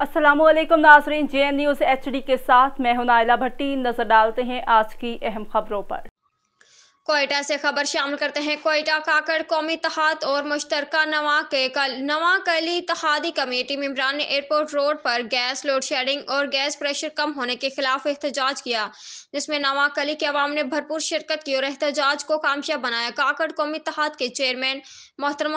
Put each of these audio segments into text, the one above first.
अस्सलामुअलैकुम नाज़रीन, JN news HD के साथ मैं हूं नाइला भट्टी। नजर डालते हैं आज की अहम खबरों पर। कोयटा से खबर शामिल करते हैं। कोयटा काकड़ कौमी इत्तेहाद और मुश्तरका नवाकली इत्तेहादी कमेटी मेंबरान ने एयरपोर्ट रोड पर गैस लोड शेडिंग और गैस प्रेशर कम होने के खिलाफ एहतजाज किया, जिसमें नवाकली के अवाम ने भरपूर शिरकत की और एहतजाज को कामयाब बनाया। काकड़ कौमी इत्तेहाद के चेयरमैन मोहतरम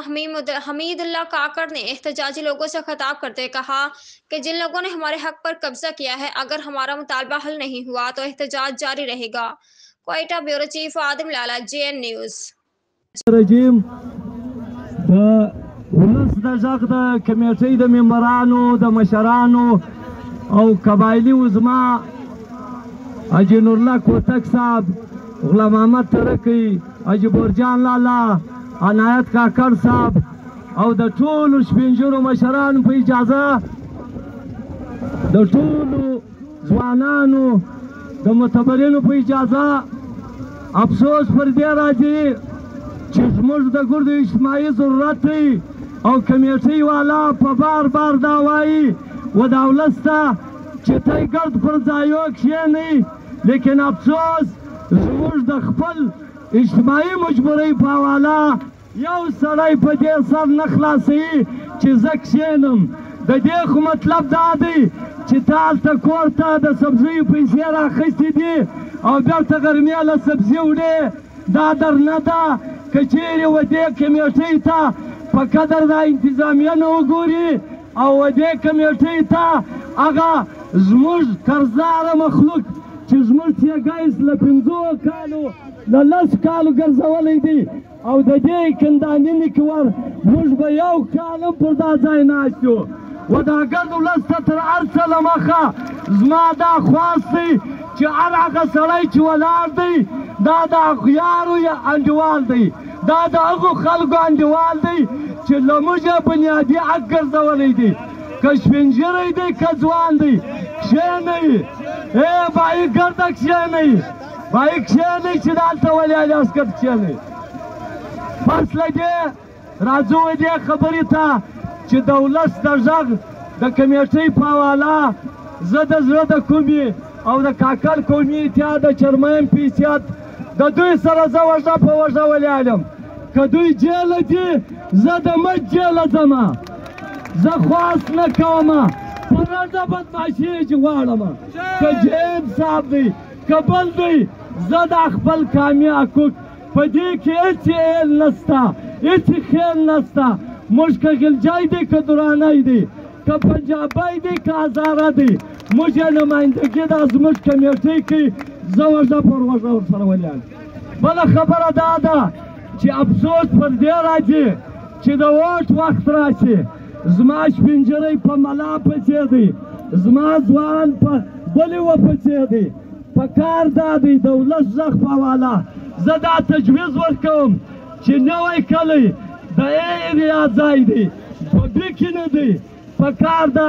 हमीदुल्लाह काकड़ ने एहतजाजी लोगों से खिताब करते हुए कहा कि जिन लोगों ने हमारे हक पर कब्जा किया है, अगर हमारा मुतालबा हल नहीं हुआ तो एहतजाज जारी रहेगा। कोयटा ब्यूरो चीफ आदिम लाला, JN न्यूज़। रजीम द ولس د ځغ د کمیټې د ممبرانو د مشرانو او قبایلي عظما حاجي نورالله کوتک صاحب، غلام محمد ترکی، حاجي بورجان لالا، عنایت کاکړ صاحب او د ټولو شپینجرو مشرانو په اجازه د ټولو ځوانانو د معتبرینو په اجازه افسوس پر دې راځي چې زموږ د ګردو اجتماعي ضرورت دی او کمیټۍ والا په بار بار دا وایي و دا ولس ته چې تی ګرد پر ځایو کښېنئ، لیکن افسوس زموږ د خپل اجتماعي مجبورۍ په حواله یو سړی په دې سر نه خلاصوي چې زه کښېنم. د دې خو مطلب دا دی چې ته هلته کور ته د سبزیو پیسې راخیستې دي او بیرته غرمې له سبزي وړې، دا در نه ده. که چیرې و دې کمیټۍ ته په قدر د انتظامیه نه وګوري او و دې کمیټۍ ته هغه زموږ قرضداره مخلوق چې زموږ څېګیس له 5 کالو له 10 کالو ګرځولی دی او د دې کندانینې کې ور موږ به یو کال هم پر دا ځای ناست یو. و دا ګرد ولس ته تر هر څه له مخه زما دا خواست دی چې هر هغه سړی چې ولاړ دی دا د اغیارو انډیوال دی، دا د هغو خلکو انډیوال دی چې له موږه بنیادي حق ګرځولی دی. که سپین دی که ځوان دی، کښېنئ بایي ګرده کښېنئ، بایي کښېنئ چې دلته ولیعلي عسکر کښېنئ. پس له دې راځو دې خبرې ته چې د ولس د غږ د کمیټۍ په حواله زه د زړه د کومې او د کاکړ قومي اتحاد د چرمین په حیثیت د دوی سره زه وژه په وژه ولیعلم. که دوی جیله دي زه د مچ جیله ځمه، زه خواست نه کومه، په رډه بدماشي چې غواړمه. که جیم صاحب دی که بل دی، زه د خپل قامي حقوق په دې کې هېڅ عیل نسته، هېڅ خیل نسته. موږ که غلجی دی که درانی دی که پنجابی دی که هزاره دی، موږ یې نمایندګي دا زموږ کمیټۍ کوي، زه وژه پر وژه ورسره ولیعلم. بله خبره دا ده چې افسوس پر دې راځي چې د ووټ وخت راشي، زما شپینجری په ملا پسې دی، زما ځوان په بلې وپسې دی. په کار دا دی د ولس غږ په حواله زه دا تجویز ورکوم چې نوی کلی د ایریا ځای دی، په کې نه دی، په کار دا